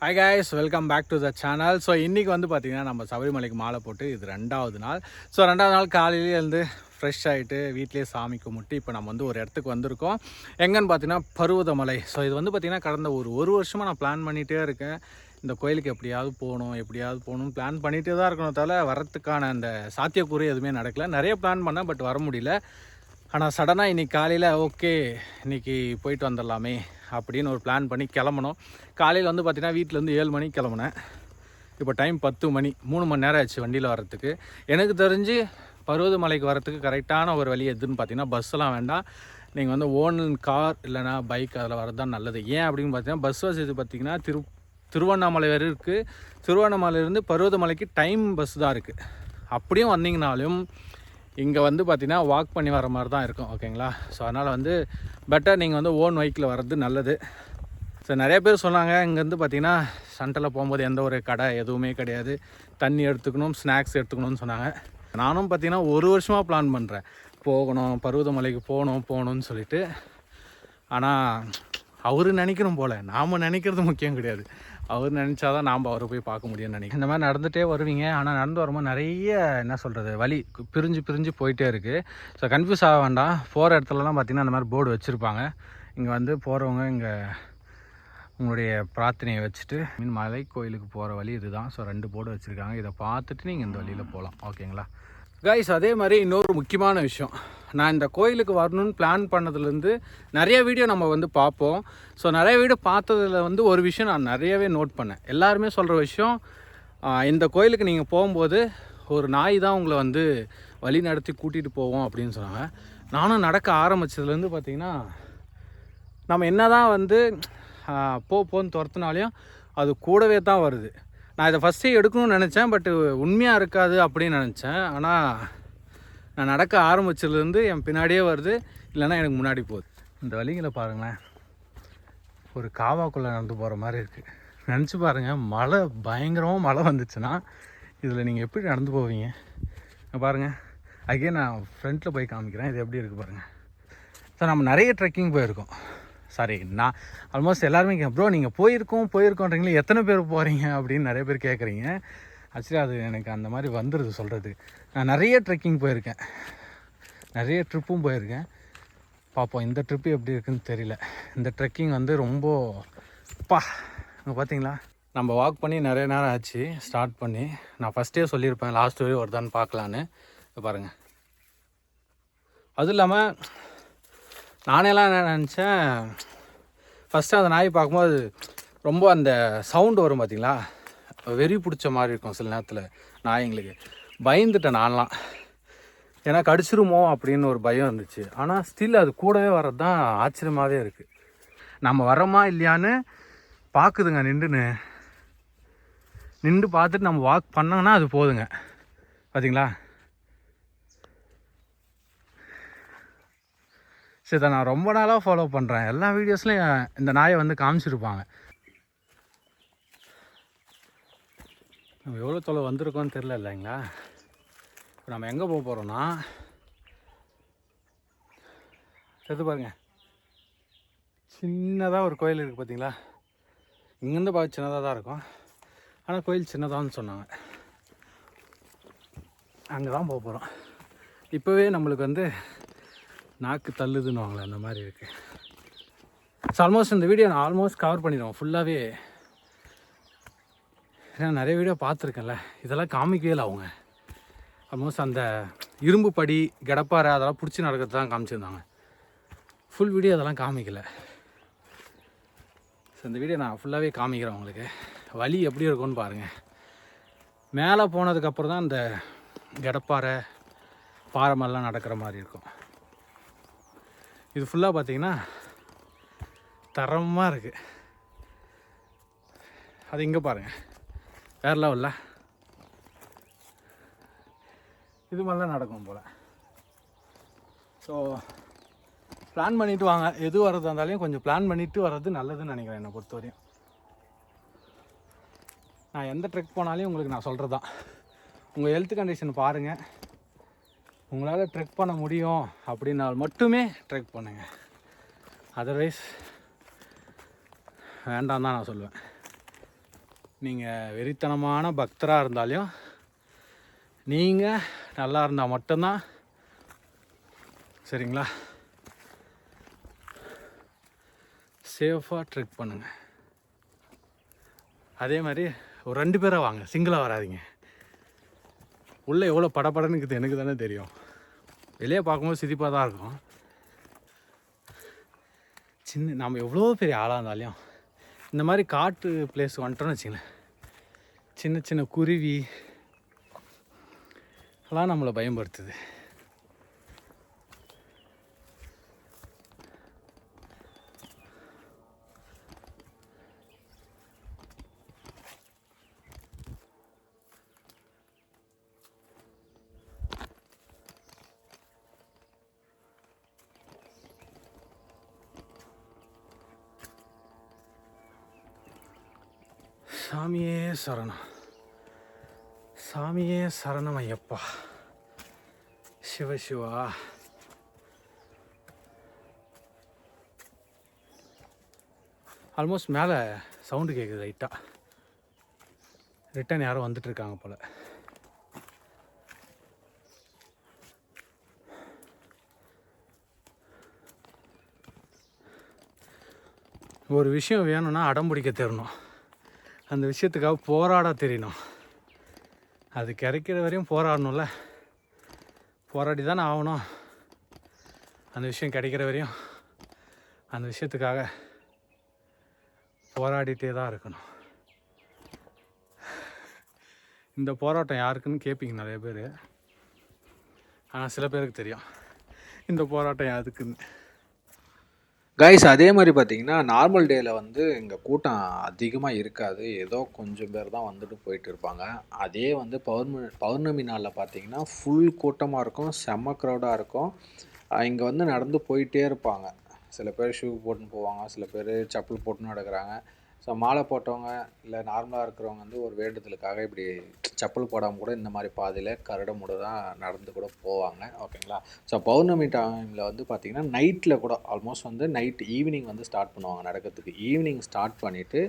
Hi guys, welcome back to the channel. So இன்றைக்கி வந்து பார்த்திங்கன்னா நம்ம சபரிமலைக்கு மாலை போட்டு இது 2வது நாள். ஸோ 2வது நாள் காலையிலே வந்து ஃப்ரெஷ் ஆகிட்டு வீட்டிலே சாமி கும்பிட்டு இப்போ நம்ம வந்து ஒரு இடத்துக்கு வந்திருக்கோம். எங்கன்னு பார்த்தீங்கன்னா பருவதமலை. ஸோ இது வந்து பார்த்திங்கன்னா கடந்த ஒரு வருஷமாக நான் பிளான் பண்ணிகிட்டே இருக்கேன். இந்த கோயிலுக்கு எப்படியாவது போகணும்னு பிளான் பண்ணிகிட்டே தான் இருக்கணும். தவிர வரத்துக்கான அந்த சாத்தியக்கூறு எதுவுமே நடக்கலை. நிறைய பிளான் பண்ணேன், பட் வர முடியல. ஆனால் சடனாக இன்றைக்கி காலையில் ஓகே இன்றைக்கி போயிட்டு வந்துடலாமே அப்படின்னு ஒரு பிளான் பண்ணி கிளம்பணும். காலையில் வந்து பார்த்திங்கன்னா வீட்டிலேருந்து 7 மணிக்கு கிளம்புனேன். இப்போ டைம் 10 மணி, 3 மணி நேரம் ஆச்சு வண்டியில் வர்றதுக்கு. எனக்கு தெரிஞ்சு பருவதமலைக்கு வரத்துக்கு கரெக்டான ஒரு வழி எதுன்னு பார்த்தீங்கன்னா பஸ்ஸெல்லாம் வேண்டாம். நீங்கள் வந்து ஓன் கார் இல்லைனா பைக் அதில் வரது தான் நல்லது. ஏன் அப்படின்னு பார்த்தீங்கன்னா பஸ் வசதி பார்த்திங்கன்னா திருவண்ணாமலை வரை இருக்குது. திருவண்ணாமலையிலேருந்து பருவதமலைக்கு டைம் பஸ் தான் இருக்குது. அப்படியும் வந்தீங்கனாலும் இங்கே வந்து பார்த்திங்கன்னா வாக் பண்ணி வர மாதிரி தான் இருக்கும். ஓகேங்களா? ஸோ அதனால் வந்து பெட்டர் நீங்கள் வந்து ஓன் பைக்கில் வர்றது நல்லது. ஸோ நிறைய பேர் சொன்னாங்க இங்கேருந்து பார்த்திங்கன்னா சென்டரில் போகும்போது எந்த ஒரு கடை எதுவுமே கிடையாது, தண்ணி எடுத்துக்கணும், ஸ்நாக்ஸ் எடுத்துக்கணும்னு சொன்னாங்க. நானும் பார்த்திங்கன்னா ஒரு வருஷமாக பிளான் பண்ணுறேன், பருவதமலைக்கு போகணும்னு சொல்லிட்டு. ஆனால் அவர் நினைக்கணும் போல், நாம் நினைக்கிறது முக்கியம் கிடையாது. அவர் நினச்சாதான் நாம் அவரை போய் பார்க்க முடியும்னு நினைக்கிறேன். இந்த மாதிரி நடந்துகிட்டே வருவீங்க. ஆனால் நடந்து வரும்போது நிறைய என்ன சொல்கிறது வழி பிரிஞ்சு போயிட்டே இருக்குது. ஸோ கன்ஃபியூஸ் ஆக வேண்டாம். போகிற இடத்துலலாம் பார்த்திங்கன்னா அந்த மாதிரி போர்டு வச்சுருப்பாங்க. இங்கே வந்து போகிறவங்க இங்கே உங்களுடைய பிரார்த்தனையை வச்சுட்டு மலை கோயிலுக்கு போகிற வழி இதுதான். ஸோ 2 போர்டு வச்சுருக்காங்க. இதை பார்த்துட்டு நீங்கள் இந்த வழியில் போகலாம். ஓகேங்களா கைஸ்? அதே மாதிரி இன்னொரு முக்கியமான விஷயம், நான் இந்த கோயிலுக்கு வரணும்னு பிளான் பண்ணதுலேருந்து நிறைய வீடியோ நம்ம வந்து பார்ப்போம். ஸோ நிறைய வீடியோ பார்த்ததில் வந்து ஒரு விஷயம் நான் நிறையவே நோட் பண்ணேன். எல்லாருமே சொல்கிற விஷயம், இந்த கோயிலுக்கு நீங்கள் போகும்போது ஒரு நாய் தான் உங்களை வந்து வழி நடத்தி கூட்டிகிட்டு போவோம் அப்படின்னு சொன்னாங்க. நானும் நடக்க ஆரம்பித்ததுலேருந்து பார்த்திங்கன்னா நம்ம என்ன தான் வந்து போன்னு துரத்துனாலையும் அது கூடவே தான் வருது. நான் இதை ஃபஸ்ட்டே எடுக்கணும்னு நினச்சேன், பட்டு உண்மையாக இருக்காது அப்படின்னு நினச்சேன். ஆனால் நான் நடக்க ஆரம்பிச்சதுலேருந்து என் பின்னாடியே வருது, இல்லைன்னா எனக்கு முன்னாடி போகுது. இந்த வழிகளை பாருங்களேன், ஒரு காவாக்குள்ளே நடந்து போகிற மாதிரி இருக்குது. நினச்சி பாருங்கள், பயங்கரமாக மழை வந்துச்சுன்னா இதில் நீங்கள் எப்படி நடந்து போவீங்க பாருங்கள். அகே நான் ஃப்ரண்ட்டில் போய் காமிக்கிறேன், இது எப்படி இருக்குது பாருங்கள். ஸோ நம்ம நிறைய ட்ரெக்கிங் போயிருக்கோம். சாரி, நான் ஆல்மோஸ்ட் எல்லாருமே ப்ரோ நீங்கள் போயிருக்கோன்றீங்களே, எத்தனை பேர் போகிறீங்க அப்படின்னு நிறைய பேர் கேட்குறீங்க. ஆக்சுவலி அது எனக்கு அந்த மாதிரி வந்துடுது சொல்கிறது. நான் நிறைய ட்ரெக்கிங் போயிருக்கேன், நிறைய ட்ரிப்பும் போயிருக்கேன். பார்ப்போம் இந்த ட்ரிப்பு எப்படி இருக்குதுன்னு தெரியல. இந்த ட்ரெக்கிங் வந்து ரொம்ப இங்கே பார்த்தீங்களா, நம்ம வாக் பண்ணி நிறைய நேரம் ஆச்சு ஸ்டார்ட் பண்ணி. நான் ஃபஸ்ட்டே சொல்லியிருப்பேன் லாஸ்ட் வரையும் வருதான்னு பார்க்கலான்னு. பாருங்கள். அதுவும் இல்லாமல் நானேலாம் என்ன நினச்சேன், ஃபஸ்ட்டு அந்த நாய் பார்க்கும்போது ரொம்ப அந்த சவுண்டு வரும் பார்த்திங்களா, வெறி பிடிச்ச மாதிரி இருக்கும் சில நேரத்தில் நாய்ங்களுக்கு. பயந்துட்டேன் நான்லாம், ஏன்னா கடிச்சிருமோ அப்படின்னு ஒரு பயம் இருந்துச்சு. ஆனால் ஸ்டில் அது கூடவே வர்றது தான் ஆச்சரியமாகவே இருக்குது. நம்ம வரோமா இல்லையான்னு பார்க்குதுங்க, நின்று பார்த்துட்டு நம்ம வாக் பண்ணோன்னா அது போதுங்க. பார்த்திங்களா? சரி, இதை நான் ரொம்ப நாளாக ஃபாலோ பண்ணுறேன். எல்லா வீடியோஸ்லையும் இந்த நாயை வந்து காமிச்சிருப்பாங்க. நம்ம எவ்வளோ தொலை வந்திருக்கோன்னு தெரில இல்லைங்களா? இப்போ நம்ம எங்கே போக போகிறோன்னா, எடுத்து பாருங்கள், சின்னதாக ஒரு கோயில் இருக்குது பார்த்தீங்களா? இங்கேருந்து பார்த்து சின்னதாக தான் இருக்கும், ஆனால் கோயில் சின்னதான்னு சொன்னாங்க. அங்கே தான் போக போகிறோம். இப்போவே நம்மளுக்கு வந்து நாக்கு தள்ளுதுன்னு வாங்களேன், அந்த மாதிரி இருக்குது. ஸோ ஆல்மோஸ்ட் இந்த வீடியோ நான் கவர் பண்ணிடுவோம் ஃபுல்லாகவே. ஏன்னா நிறைய வீடியோ பார்த்துருக்கேன்ல, இதெல்லாம் காமிக்கவே இல்லை அவங்க. ஆல்மோஸ்ட் அந்த இரும்பு படி கடப்பாறை அதெல்லாம் பிடிச்சி நடக்கிறது தான் காமிச்சிருந்தாங்க. ஃபுல் வீடியோ அதெல்லாம் காமிக்கலை. ஸோ இந்த வீடியோ நான் ஃபுல்லாகவே காமிக்கிறேன் உங்களுக்கு. வழி எப்படி இருக்கும்னு பாருங்கள். மேலே போனதுக்கப்புறம் தான் இந்த கடப்பாறை பாறை மாதிரிலாம் நடக்கிற மாதிரி இருக்கும். இது ஃபுல்லாக பார்த்திங்கன்னா தரமாக இருக்குது. அது இங்கே பாருங்கள், வேறு லெவலில் இது மாதிரிலாம் நடக்கும் போல். ஸோ பிளான் பண்ணிவிட்டு வாங்க. எது வர்றதா இருந்தாலையும் கொஞ்சம் பிளான் பண்ணிவிட்டு வர்றது நல்லதுன்னு நினைக்கிறேன் என்னை பொறுத்தவரையும். நான் எந்த ட்ரெக் போனாலையும் உங்களுக்கு நான் சொல்கிறது தான், உங்கள் ஹெல்த் கண்டிஷன் பாருங்கள். உங்களால் ட்ரெக் பண்ண முடியும் அப்படின்னால் மட்டுமே ட்ரெக் பண்ணுங்கள். அதர்வைஸ் வேண்டாம் தான் நான் சொல்லுவேன். நீங்கள் வெறித்தனமான பக்தராக இருந்தாலும் நீங்கள் நல்லா இருந்தால் மட்டும்தான் சரிங்களா சேஃபாக ட்ரெக் பண்ணுங்கள். அதே மாதிரி ஒரு 2 பேராக வாங்க, சிங்கிளாக வராதிங்க. உள்ளே எவ்வளோ படப்படன்னு இருக்குது எனக்கு தானே தெரியும். வெளியே பார்க்கும்போது சிரிப்பாக தான் இருக்கும். நம்ம எவ்வளோ பெரிய ஆளாக இருந்தாலையும் இந்த மாதிரி காட்டு பிளேஸ் வந்துட்டோன்னு வச்சுங்களேன், சின்ன சின்ன குருவி எல்லாம் நம்மளை பயன்படுத்துது. சாமியே சரணம், சாமியே சரணம் ஐயப்பா, சிவசிவா. ஆல்மோஸ்ட் மேலே சவுண்டு கேட்குது லைட்டாக. ரிட்டன் யாரும் வந்துட்டுருக்காங்க போல். ஒரு விஷயம் வேணும்னா அடம் பிடிக்க தெரியணும், அந்த விஷயத்துக்காக போராட தெரியணும். அது கிடைக்கிற வரையும் போராடணும்ல, போராடி தானே ஆகணும். அந்த விஷயம் கிடைக்கிற வரையும் அந்த விஷயத்துக்காக போராடிட்டே தான் இருக்கணும். இந்த போராட்டம் யாருக்குன்னு கேட்பீங்க நிறைய பேர், ஆனால் சில பேருக்கு தெரியும் இந்த போராட்டம் யாருக்குன்னு. கைஸ், அதே மாதிரி பார்த்தீங்கன்னா நார்மல் டேயில் வந்து இங்கே கூட்டம் அதிகமாக இருக்காது, ஏதோ கொஞ்சம் பேர் தான் வந்துட்டு போயிட்டு இருப்பாங்க. அதே வந்து பௌர்ணமி நாளில் பார்த்தீங்கன்னா ஃபுல் கூட்டமாக இருக்கும், செம்ம க்ரௌடாக இருக்கும். இங்கே வந்து நடந்து போயிட்டே இருப்பாங்க. சில பேர் ஷூ போட்டுன்னு போவாங்க, சில பேர் செப்பல் போட்டுன்னு நடக்கிறாங்க. ஸோ மாலை போட்டவங்க இல்லை நார்மலாக இருக்கிறவங்க வந்து ஒரு வேண்டுதலுக்காக இப்படி செப்பல் போடாமல் கூட இந்த மாதிரி பாதையில் கரடுமுறை தான் நடந்து கூட போவாங்க. ஓகேங்களா? ஸோ பௌர்ணமி டைமில் வந்து பார்த்திங்கன்னா நைட்டில் கூட ஆல்மோஸ்ட் வந்து ஈவினிங் வந்து ஸ்டார்ட் பண்ணுவாங்க நடக்கிறதுக்கு. ஈவினிங் ஸ்டார்ட் பண்ணிவிட்டு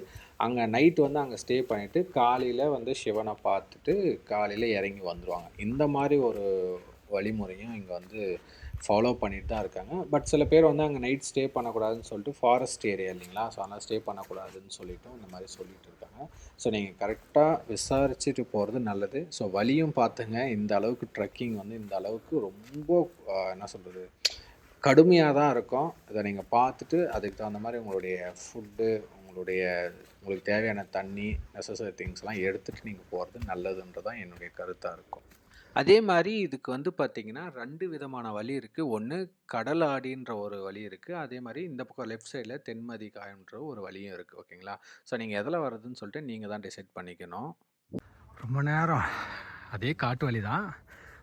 அங்கே நைட்டு வந்து அங்கே ஸ்டே பண்ணிவிட்டு காலையில் வந்து சிவனை பார்த்துட்டு காலையில் இறங்கி வந்துடுவாங்க. இந்த மாதிரி ஒரு வழிமுறையும் இங்கே வந்து ஃபாலோ பண்ணிட்டு தான் இருக்காங்க. பட் சில பேர் வந்து அங்கே நைட் ஸ்டே பண்ணக்கூடாதுன்னு சொல்லிட்டு, ஃபாரஸ்ட் ஏரியா இல்லைங்களா, ஸோ அதனால் ஸ்டே பண்ணக்கூடாதுன்னு சொல்லிவிட்டு இந்த மாதிரி சொல்லிகிட்டு இருக்காங்க. ஸோ நீங்கள் கரெக்டாக விசாரிச்சுட்டு போகிறது நல்லது. ஸோ வழியும் பார்த்துங்க, இந்த அளவுக்கு ட்ரெக்கிங் வந்து இந்த அளவுக்கு ரொம்ப என்ன சொல்கிறது கடுமையாக தான் இருக்கும். இதை நீங்கள் பார்த்துட்டு அதுக்கு தகுந்த மாதிரி உங்களுடைய ஃபுட்டு, உங்களுக்கு தேவையான தண்ணி, நெசசரி திங்ஸ்லாம் எடுத்துகிட்டு நீங்கள் போகிறது நல்லதுன்றதான் என்னுடைய கருத்தாக இருக்கும். அதே மாதிரி இதுக்கு வந்து பார்த்திங்கன்னா 2 விதமான வழி இருக்குது. ஒன்று கடல் ஆடின்ற ஒரு வழி இருக்குது, அதே மாதிரி இந்த பக்கம் லெஃப்ட் சைடில் தென்மதி காயம்ன்ற ஒரு வழியும் இருக்குது. ஓகேங்களா? ஸோ நீங்கள் எதில் வர்றதுன்னு சொல்லிட்டு நீங்கள் தான் டிசைட் பண்ணிக்கணும். ரொம்ப நேரம் அதே காட்டு வழி தான்,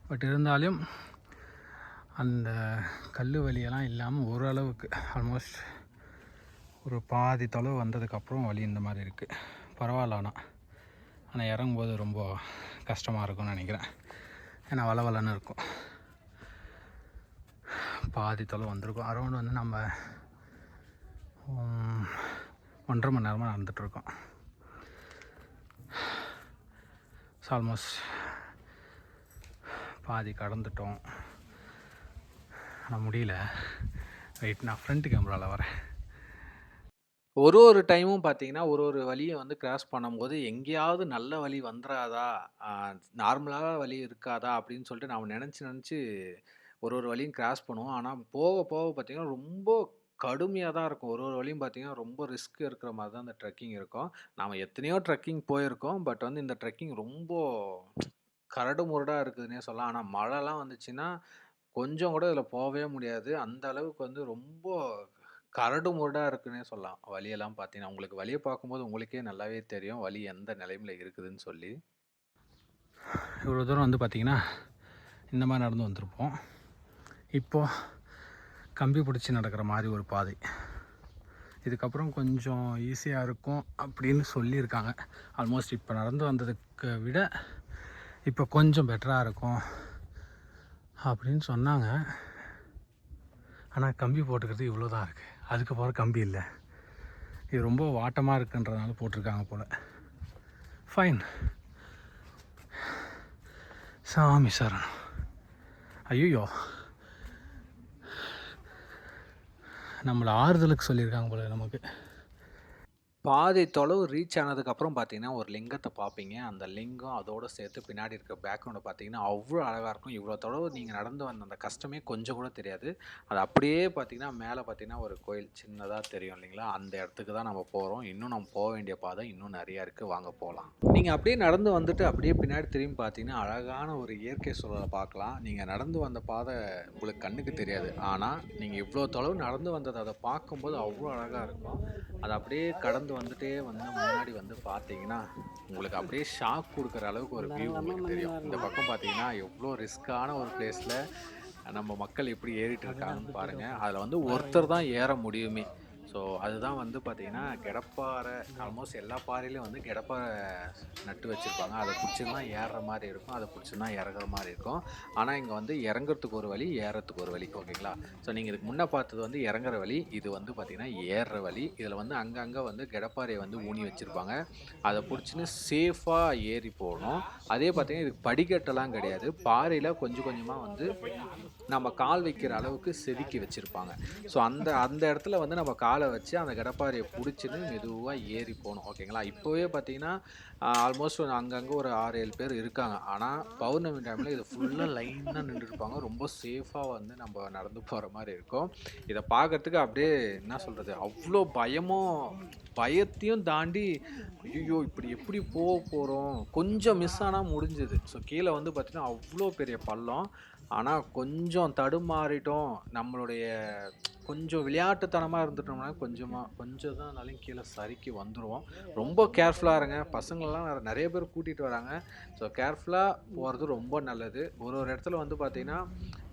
பட் இருந்தாலும் அந்த கல் வழியெல்லாம் இல்லாமல் ஓரளவுக்கு ஆல்மோஸ்ட் ஒரு பாதி தொலைவு வந்ததுக்கப்புறம் வழி இந்த மாதிரி இருக்குது. பரவாயில்ல, ஆனால் இறங்கும்போது ரொம்ப கஷ்டமாக இருக்கும்னு நினைக்கிறேன். ஏன்னா வளவலன்னு இருக்கும். பாதி தொலைவு வந்திருக்கும். அரௌண்ட் வந்து நம்ம 1.5 மணி நேரமாக நடந்துகிட்ருக்கோம். ஸோ ஆல்மோஸ்ட் பாதி கடந்துட்டோம். ஆனால் முடியல. வெயிட், நான் ஃப்ரண்ட் கேமராவில் வரேன். ஒரு டைமும் பார்த்தீங்கன்னா ஒரு வழியை வந்து கிராஸ் பண்ணும்போது எங்கேயாவது நல்ல வழி வந்துடாதா, நார்மலாக வழி இருக்காதா அப்படின்னு சொல்லிட்டு நாம் நினச்சி ஒரு வழியும் கிராஸ் பண்ணுவோம். ஆனால் போக போக பார்த்திங்கன்னா ரொம்ப கடுமையாக தான் இருக்கும். ஒரு வழியும் பார்த்திங்கன்னா ரொம்ப ரிஸ்க் இருக்கிற மாதிரி தான் இந்த ட்ரெக்கிங் இருக்கும். நாம் எத்தனையோ ட்ரெக்கிங் போயிருக்கோம், பட் வந்து இந்த ட்ரெக்கிங் ரொம்ப கரடு முரடாக இருக்குதுன்னே சொல்லலாம். ஆனால் மழைலாம் வந்துச்சுன்னா கொஞ்சம் கூட இதில் போகவே முடியாது. அந்த அளவுக்கு வந்து ரொம்ப கரடு முரடாக இருக்குன்னே சொல்லலாம். வழியெல்லாம் பார்த்தீங்கன்னா உங்களுக்கு வழியை பார்க்கும்போது உங்களுக்கே நல்லாவே தெரியும் வழி எந்த நிலைமையில் இருக்குதுன்னு சொல்லி. இவ்வளோ தூரம் வந்து பார்த்திங்கன்னா இந்த மாதிரி நடந்து வந்திருப்போம். இப்போது கம்பி பிடிச்சி நடக்கிற மாதிரி ஒரு பாதை. இதுக்கப்புறம் கொஞ்சம் ஈஸியாக இருக்கும் அப்படின்னு சொல்லியிருக்காங்க. ஆல்மோஸ்ட் இப்போ நடந்து வந்ததுக்கு விட இப்போ கொஞ்சம் பெட்டராக இருக்கும் அப்படின்னு சொன்னாங்க. ஆனால் கம்பி போட்டுக்கிறது இவ்வளோ தான் இருக்குது, அதுக்கப்புறம் கம்பி இல்லை. இது ரொம்ப வாட்டமாக இருக்குன்றதுனால போட்டிருக்காங்க போல். ஃபைன். சாமி சரணம். ஐயோ, நம்மளை ஆறுதலுக்கு சொல்லியிருக்காங்க போல நமக்கு. பாதி தொலைவு ரீச் ஆனதுக்கப்புறம் பார்த்தீங்கன்னா, ஒரு லிங்கத்த பார்ப்பீங்க. அந்த லிங்கம் அதோட சேர்த்து பின்னாடி இருக்க பேக்ரவுண்ட பார்த்தீங்கன்னா, அவ்ளோ அழகா இருக்கும். இவ்வளோ தொலைவு நீங்க நடந்து வந்த அந்த கஷ்டமே கொஞ்சம் கூட தெரியாது. அது அப்படியே பார்த்தீங்கன்னா, மேல பார்த்தீங்கன்னா, ஒரு கோயில் சின்னதா தெரியும் இல்லைங்களா? அந்த இடத்துக்கு தான் நம்ம போறோம். இன்னும் நம்ம போ வேண்டிய பாதை இன்னும் நெறையா இருக்கு. வாங்க போலாம். நீங்க அப்படியே நடந்து வந்துட்டு, அப்படியே பின்னாடி திரும்பி பார்த்தீங்கன்னா, அழகான ஒரு இயற்கை சூழல பார்க்கலாம். நீங்க நடந்து வந்த பாதை உங்களுக்கு கண்ணுக்கு தெரியாது. ஆனா, நீங்க இவ்வளோ தொலைவு நடந்து வந்தத அத பார்க்கும்போது அவ்ளோ அழகா இருக்கும். அத அப்படியே கடந்து வந்துட்டே வந்து முன்னாடி வந்து பார்த்தீங்கன்னா, உங்களுக்கு அப்படியே ஷாக் குடுக்குற அளவுக்கு ஒரு வியூ உங்களுக்கு தெரியும். இந்த பக்கம் பார்த்தீங்கன்னா, எவ்ளோ ரிஸ்க்கான ஒரு பிளேஸ்ல நம்ம மக்கள் எப்படி ஏறிட்டு இருக்காங்கன்னு பாருங்க. அதுல வந்து ஒருத்தர் தான் ஏற முடியுமே. ஸோ அதுதான் வந்து பார்த்தீங்கன்னா, கெடப்பாறை ஆல்மோஸ்ட் எல்லா பாறையிலயும் வந்து கெடப்பாறை நட்டு வச்சிருப்பாங்க. அத புடிச்சுன்னு தான் ஏறுற மாரி இருக்கும். அத புடிச்சுன்னு தான் இறங்குற மாரி இருக்கும். ஆனா, இங்க வந்து இறங்குறதுக்கு ஒரு வழி, ஏறுறதுக்கு ஒரு வழி. ஓகேங்களா? ஸோ நீங்க இதுக்கு முன்ன பார்த்தது வந்து இறங்குற வழி. இது வந்து பார்த்தீங்கன்னா, ஏறுற வழி. இதுல வந்து அங்கங்க வந்து கெடப்பாரைய வந்து ஊனி வச்சிருப்பாங்க. அத புடிச்சுன்னு சேஃபா ஏறி போணும். அதே பார்த்தீங்கன்னா, இதுக்கு படிக்கட்டெல்லாம் கிடையாது. பாறையில கொஞ்சம் கொஞ்சமா வந்து நம்ம கால் வைக்கிற அளவுக்கு செதுக்கி வச்சிருப்பாங்க. ஸோ அந்த அந்த இடத்துல வந்து நம்ம கால வச்சு அந்த கடப்பாரைய புடிச்சுன்னு மெதுவா ஏறி போணும். ஓகேங்களா? இப்பவே பார்த்தீங்கன்னா, ஆல்மோஸ்ட் அங்கங்க ஒரு 6, 7 பேர் இருக்காங்க. ஆனா, பௌர்ணமி டைம்ல இது ஃபுல்லா லைனா நின்னுட்டுருப்பாங்க. ரொம்ப சேஃபா வந்து நம்ம நடந்து போற மாரி இருக்கும். இத பார்க்கறதுக்கு அப்படியே என்ன சொல்றது? அவ்ளோ பயத்தையும் தாண்டி, ஐய்யய்யோ! இப்படி எப்படி போறோம்? கொஞ்சம் மிஸ் ஆனா முடிஞ்சுது. ஸோ கீழ வந்து பார்த்தீங்கன்னா, அவ்ளோ பெரிய பள்ளம். ஆனா, கொஞ்சம் தடுமாறிட்டோம். நம்மளுடைய கொஞ்சம் விளையாட்டுத்தனமா இருந்துட்டோம்னா, கொஞ்சம் தான்னாலும் கீழ சறுக்கி வந்துருவோம். ரொம்ப கேர்ஃபுல்லா இருங்க. பசங்களலாம் வேற நெறைய பேர் கூட்டிட்டு வராங்க. ஸோ கேர்ஃபுல்லா போறது ரொம்ப நல்லது. ஒரு ஒரு இடத்துல வந்து பார்த்தீங்கன்னா,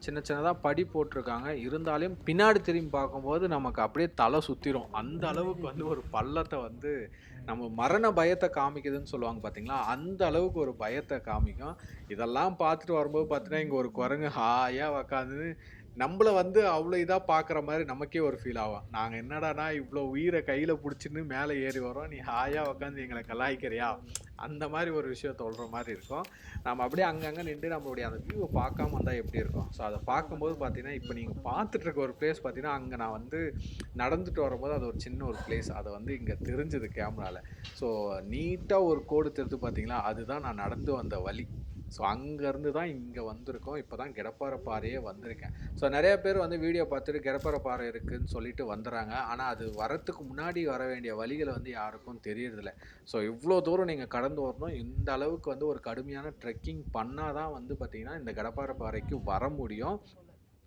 சின்ன சின்னதா படி போட்டுருக்காங்க. இருந்தாலும் பின்னாடி திரும்பி பார்க்கும்போது நமக்கு அப்படியே தல சுத்திரும். அந்த அளவுக்கு வந்து ஒரு பள்ளத்த வந்து நம்ம மரண பயத்த காமிக்குதுன்னு சொல்லுவாங்க பார்த்தீங்களா? அந்த அளவுக்கு ஒரு பயத்த காமிக்கும். இதெல்லாம் பார்த்துட்டு வரும்போது பார்த்தீங்கன்னா, இங்க ஒரு குரங்கு ஹாயா உக்காந்து நம்பள வந்து அவ்ளோ இதா பார்க்குற மாரி நமக்கே ஒரு ஃபீல் ஆகும். நாங்க என்னடான்னா இவ்ளோ உயிர கையில புடிச்சுன்னு மேல ஏறி வரோம். நீ ஹாயா உக்காந்து எங்கள கலாய்க்கிறியா? அந்த மாரி ஒரு விஷயம் சொல்ற மாரி இருக்கும். நம்ம அப்படியே அங்கங்க நின்டு நம்மளுடைய அந்த வியூவ பார்க்காம வந்தா எப்படி இருக்கும்? ஸோ அத பார்க்கும்போது பார்த்தீங்கன்னா, இப்ப நீங்க பார்த்துட்டு இருக்க ஒரு பிளேஸ் பார்த்தீங்கன்னா, அங்க நான் வந்து நடந்துட்டு வரும்போது அது ஒரு சின்ன ஒரு பிளேஸ். அத வந்து இங்க தெரிஞ்சது கேமரால. ஸோ நீட்டா ஒரு கோடு தெரிது பார்த்தீங்களா? அதுதான் நான் நடந்து வந்த வழி. ஸோ அங்கருந்து தான் இங்க வந்திருக்கோம். இப்ப தான் கெடப்பாறை பாறையே வந்திருக்கேன். ஸோ நெறைய பேர் வந்து வீடியோ பார்த்துட்டு கெடப்பாறை பாறை இருக்குன்னு சொல்லிட்டு வந்துர்றாங்க. ஆனா அது வரத்துக்கு முன்னாடி வர வேண்டிய வழிகள வந்து யாருக்கும் தெரியறதில்ல. ஸோ இவ்ளோ தூரம் நீங்க கடந்து வரணும். இந்த அளவுக்கு வந்து ஒரு கடுமையான ட்ரெக்கிங் பண்ணா தான் வந்து பார்த்தீங்கன்னா, இந்த கெடப்பாறை பாறைக்கு வர முடியும்.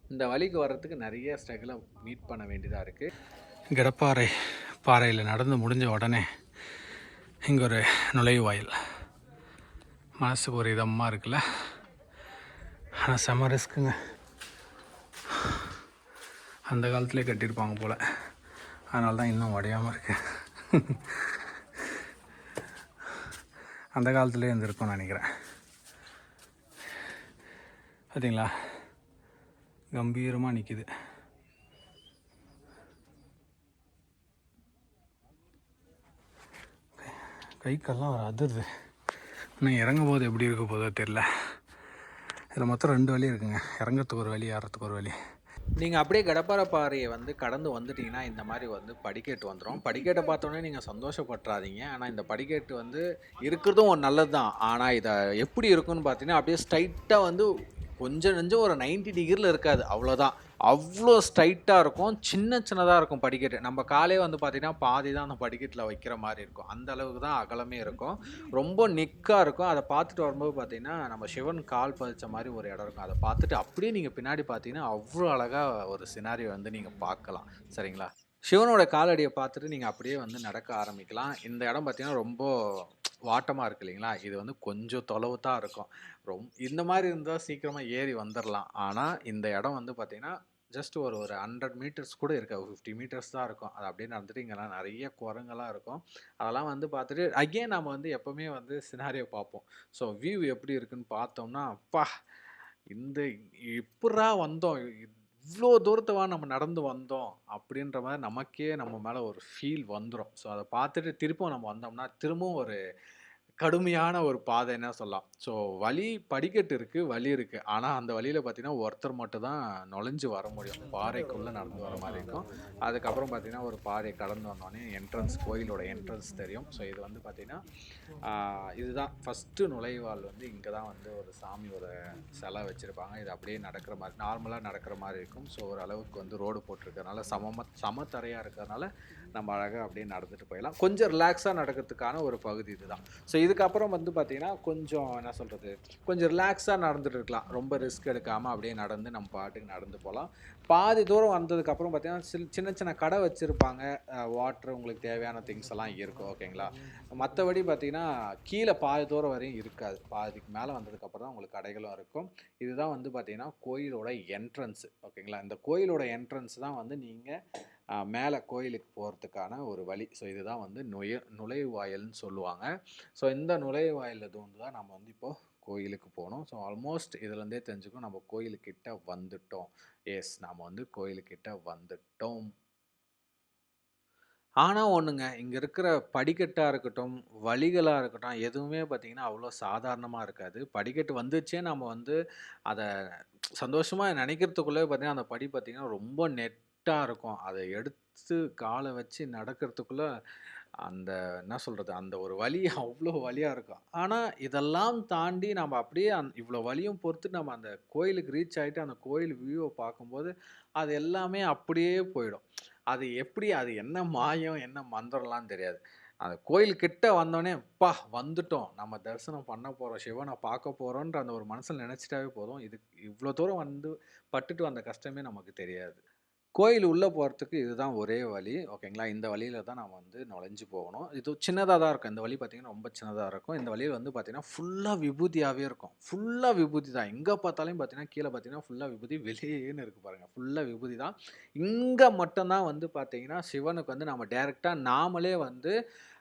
இந்த வழிக்கு வர்றதுக்கு நெறைய ஸ்ட்ரகுல மீட் பண்ண வேண்டியதா இருக்கு. கடப்பாறை பாறையில் நடந்து முடிஞ்ச உடனே இங்கே ஒரு நுழைவாயில். மனசுக்கு ஒரு இதமாக இருக்குல்ல. ஆனால் செம ரிஸ்க்குங்க. அந்த காலத்துலேயே கட்டியிருப்பாங்க போல். அதனால தான் இன்னும் உடையாமல் இருக்கு. அந்த காலத்துலேயே இருந்திருக்கும்னு நினைக்கிறேன். பார்த்தீங்களா, கம்பீரமாக நிற்கிது. கை கால்லாம் ஒரு அதிர்து. இன்னும் இறங்கும் போது எப்படி இருக்க போதோ தெரில. இதில் மொத்தம் 2 வழி இருக்குங்க. இறங்கிறதுக்கு ஒரு வழி, ஏறத்துக்கு ஒரு வழி. நீங்க அப்படியே கடப்பாரை பாறைய வந்து கடந்து வந்துட்டீங்கன்னா, இந்த மாரி வந்து படிக்கட்டு வந்துரும். படிக்கட்ட பார்த்தோனே நீங்க சந்தோஷப்பட்றாதீங்க. ஆனா இந்த படிக்கட்டு வந்து இருக்கிறதும் ஒரு நல்லது தான். ஆனா இத எப்படி இருக்கும்னு பார்த்தீங்கன்னா, அப்படியே ஸ்ட்ரைட்டா வந்து கொஞ்சம் நெஞ்சம் ஒரு 90 டிகிரில இருக்காது. அவ்வளோதான். அவ்ளோ ஸ்ட்ரைட்டா இருக்கும். சின்ன சின்னதா இருக்கும் படிக்கட்டு. நம்ம காலே வந்து பார்த்தீங்கன்னா, பாதி தான் அந்த படிக்கட்டுல வைக்கிற மாரி இருக்கும். அந்த அளவுக்கு தான் அகலமே இருக்கும். ரொம்ப நெக்கா இருக்கும். அத பார்த்துட்டு வரும்போது பார்த்தீங்கன்னா, நம்ம சிவன் கால் பதிச்ச மாரி ஒரு இடம் இருக்கும். அத பார்த்துட்டு அப்படியே நீங்க பின்னாடி பார்த்தீங்கன்னா, அவ்ளோ அழகா ஒரு சினாரியோ வந்து நீங்க பார்க்கலாம். சரிங்களா? சிவனோட காலடிய பார்த்துட்டு நீங்க அப்படியே வந்து நடக்க ஆரம்பிக்கலாம். இந்த இடம் பார்த்தீங்கன்னா, ரொம்ப வாட்டமா இருக்கு இல்லைங்களா? இது வந்து கொஞ்சம் தொலைவு தான் இருக்கும். இந்த மாரி இருந்தா சீக்கிரமா ஏறி வந்துரலாம். ஆனா, இந்த இடம் வந்து பார்த்தீங்கன்னா, ஜஸ்ட் ஒரு ஒரு 100 மீட்டர்ஸ் கூட இருக்காது. 50 மீட்டர்ஸ் தான் இருக்கும். அது அப்படியே நடந்துட்டு இங்கலாம் நெறைய குரங்கெல்லாம் இருக்கும். அதெல்லாம் வந்து பார்த்துட்டு அகைன் நாம வந்து எப்பவுமே வந்து சினாரியோ பார்ப்போம். ஸோ வியூ எப்படி இருக்குன்னு பார்த்தோம்னா, அப்பா! இந்த எப்புட்றா வந்தோம்? இவ்ளோ தூரத்தவா நம்ம நடந்து வந்தோம்? அப்படின்ற மாரி நமக்கே நம்ம மேல ஒரு ஃபீல் வந்துரும். ஸோ அத பார்த்துட்டு திருப்பவும் நம்ம வந்தோம்னா, திரும்பவும் ஒரு கடுமையான ஒரு பாதைன்னே சொல்லலாம். ஸோ வழி படிக்கட்டு இருக்கு, வழி இருக்கு. ஆனா அந்த வழியில பார்த்தீங்கன்னா, ஒருத்தர் மட்டும் தான் நுழைஞ்சு வர முடியும். பாறைக்குள்ள நடந்து வர மாரி இருக்கும். அதுக்கப்புறம் பார்த்தீங்கன்னா, ஒரு பாறைய கடந்து வந்தோனே கோயிலோட என்ட்ரன்ஸ் தெரியும். ஸோ இது வந்து பார்த்தீங்கன்னா, ஆ இதுதான் ஃபர்ஸ்ட்டு நுழைவாயில் வந்து இங்க தான் வந்து ஒரு சாமியோட சிலை வச்சிருப்பாங்க. இது அப்படியே நடக்கிற மாரி நார்மலா நடக்கிற மாரி இருக்கும். ஸோ ஓரளவுக்கு வந்து ரோடு போட்டிருக்கறனால சம தரையா இருக்கிறதுனால நம்ம அழகா அப்படியே நடந்துட்டு போயிடலாம். கொஞ்சம் ரிலாக்ஸா நடக்கிறதுக்கான ஒரு பகுதி இதுதான். ஸோ இதுக்கப்புறம் வந்து பார்த்தீங்கன்னா, கொஞ்சம் என்ன சொல்றது, கொஞ்சம் ரிலாக்ஸா நடந்துட்டு இருக்கலாம். ரொம்ப ரிஸ்க் எடுக்காம அப்படியே நடந்து நம்ம பாட்டுக்கு நடந்து போலாம். பாதி தூரம் வந்ததுக்கப்புறம் பார்த்தீங்கன்னா, சின்ன சின்ன கடை வச்சிருப்பாங்க. வாட்டர் உங்களுக்கு தேவையான திங்ஸ் எல்லாம் இருக்கும். ஓகேங்களா? மத்தபடி பார்த்தீங்கன்னா, கீழ பாதி தூரம் வரையும் இருக்காது. பாதிக்கு மேல வந்ததுக்கப்புறம் தான் உங்களுக்கு கடைகளும் இருக்கும். இதுதான் வந்து பார்த்தீங்கன்னா, கோயிலோட என்ட்ரன்ஸ். ஓகேங்களா? இந்த கோயிலோட என்ட்ரன்ஸ் தான் வந்து நீங்க மேல கோயிலுக்கு போறதுக்கான ஒரு வழி. ஸோ இதுதான் வந்து நுழைவாயில்னு சொல்லுவாங்க. ஸோ இந்த நுழைவாயில்ல இருந்து தான் நம்ம வந்து இப்போ கோயிலுக்கு போணும். ஸோ ஆல்மோஸ்ட் இதுலேருந்தே தெரிஞ்சுக்கும் நம்ம கோயிலுக்கிட்ட வந்துட்டோம். எஸ் நாம வந்து கோயிலுக்கிட்ட வந்துட்டோம். ஆனா ஒண்ணுங்க, இங்க இருக்கிற படிக்கட்டா இருக்கட்டும், வழிகளா இருக்கட்டும், எதுவுமே பார்த்தீங்கன்னா, அவ்வளோ சாதாரணமா இருக்காது. படிக்கட்டு வந்துச்சே நம்ம வந்து அத சந்தோஷமா நெனைக்கிறதுக்குள்ளயே பார்த்தீங்கன்னா, அந்த படி பார்த்தீங்கன்னா, ரொம்ப நெட்டா இருக்கும். அத எடுத்து கால வச்சு நடக்கிறதுக்குள்ள, அந்த என்ன சொல்றது, அந்த ஒரு வலி அவ்ளோ வலியா இருக்கும். ஆனா, இதெல்லாம் தாண்டி நம்ம அப்படியே இவ்ளோ வலியும் பொறுத்து நம்ம அந்த கோயிலுக்கு ரீச் ஆயிட்டு, அந்த கோயில் வியூவ பார்க்கும்போது, அது எல்லாமே அப்படியே போயிடும். அது என்ன மாயம், என்ன மந்திரம்லாம் தெரியாது. அந்த கோயில் கிட்ட வந்தோனே, "அப்பா வந்துட்டோம். நம்ம தரிசனம் பண்ண போறோம். சிவன பார்க்க போறோம்ன்ற" அந்த ஒரு மனசுல நெனச்சுட்டாவே போதும். இவ்ளோ தூரம் வந்து பட்டுட்டு வந்த கஷ்டமே நமக்கு தெரியாது. கோயில் உள்ள போறதுக்கு இதுதான் ஒரே வழி. ஓகேங்களா? இந்த வழியில தான் நம்ம வந்து நுழைஞ்சு போகணும். இது சின்னதா தான் இருக்கும். இந்த வழி பார்த்தீங்கன்னா, ரொம்ப சின்னதா இருக்கும். இந்த வழியில வந்து பார்த்தீங்கன்னா, ஃபுல்லா விபூதியாவே இருக்கும். ஃபுல்லா விபூதி தான். எங்க பார்த்தாலும் பார்த்தீங்கன்னா, கீழ பார்த்தீங்கன்னா, ஃபுல்லா விபூதி. வெளியேன்னு இருக்கு பாருங்க. ஃபுல்லா விபூதி தான். இங்க மட்டும் தான் வந்து பார்த்தீங்கன்னா, சிவனுக்கு வந்து நம்ம டைரக்ட்டா நாமளே வந்து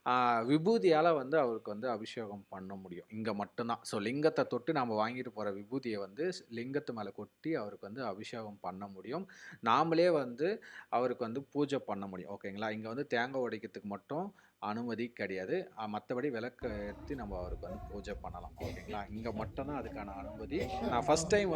ஆ விபூதியால வந்து அவருக்கு வந்து அபிஷேகம் பண்ண முடியும். இங்க மட்டும் தான். ஸோ லிங்கத்த தொட்டு நாம வாங்கிட்டு போற விபூதிய வந்து லிங்கத்து மேல கொட்டி அவருக்கு வந்து அபிஷேகம் பண்ண முடியும். நாமளே வந்து அவருக்கு வந்து பூஜை பண்ண முடியும். ஓகேங்களா? இங்க வந்து தேங்காய் உடைக்கிறதுக்கு மட்டும் அனுமதி கிடையாது. மத்தபடி விளக்க ஏத்தி நம்ம அவருக்கு வந்து பூஜை பண்ணலாம். ஓகேங்களா? இங்க மட்டும் தான் அதுக்கான அனுமதி. நான் ஃபர்ஸ்ட் டைம்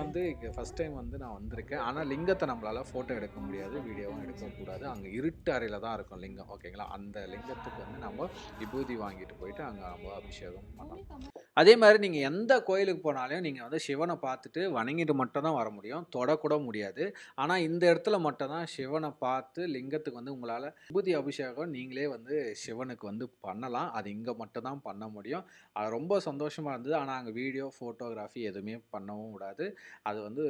வந்து நான் வந்திருக்கேன். ஆனா லிங்கத்த நம்மளால ஃபோட்டோ எடுக்க முடியாது. வீடியோவும் எடுக்கக்கூடாது. அங்க இருட்டு அறையில தான் இருக்கும் லிங்கம். ஓகேங்களா? அந்த லிங்கத்துக்கு வந்து நம்ம விபூதி வாங்கிட்டு போயிட்டு அங்க நம்ம அபிஷேகம் பண்ணலாம். அதே மாரி நீங்க எந்த கோயிலுக்கு போனாலும் நீங்க வந்து சிவன பார்த்துட்டு வணங்கிட்டு மட்டும் தான் வர முடியும். தொடக்கூட முடியாது. ஆனா, இந்த இடத்துல மட்டும் தான் சிவன பார்த்து லிங்கத்துக்கு வந்து உங்களால விபூதி அபிஷேகம் நீங்களே வந்து சிவனுக்கு வந்து பண்ணலாம். அது இங்க மட்டும் தான் பண்ண முடியும். அது ரொம்ப சந்தோஷமா இருந்தது. ஆனா, அங்க வீடியோ, ஃபோட்டோகிராஃபி எதுவுமே பண்ணவும் விடாது. அது வந்து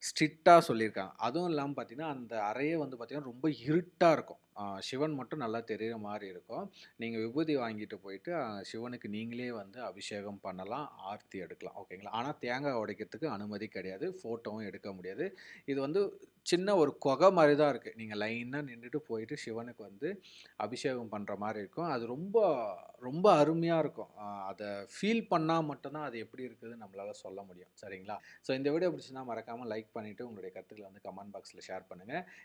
ஸ்ட்ரிக்ட்டா சொல்லியிருக்காங்க. அதுவும் இல்லாம பார்த்தீங்கன்னா, அந்த அறையே வந்து பார்த்தீங்கன்னா, ரொம்ப இருட்டா இருக்கும். சிவன் மட்டும் நல்லா தெரியிற மாரி இருக்கும். நீங்க விபூதி வாங்கிட்டு போயிட்டு, சிவனுக்கு நீங்களே வந்து அபிஷேகம் பண்ணலாம், ஆர்த்தி எடுக்கலாம். ஓகேங்களா? ஆனா தேங்காய் உடைக்கிறதுக்கு அனுமதி கிடையாது. ஃபோட்டோவும் எடுக்க முடியாது. இது வந்து சின்ன ஒரு கொகை மாரி தான் இருக்கு. நீங்க லைனா நின்னுட்டு போயிட்டு சிவனுக்கு வந்து அபிஷேகம் பண்ற மாரி இருக்கும். அது ரொம்ப ரொம்ப அருமையா இருக்கும். அத ஃபீல் பண்ணா மட்டும் தான் அது எப்படி இருக்குதுன்னு நம்மளால சொல்ல முடியும். சரிங்களா? ஸோ இந்த வீடியோ பிடிச்சிருந்தா மறக்காம லைக் பண்ணிட்டு, உங்களுடைய கருத்துக்கள வந்து கமெண்ட் பாக்ஸ்ல ஷேர் பண்ணுங்க.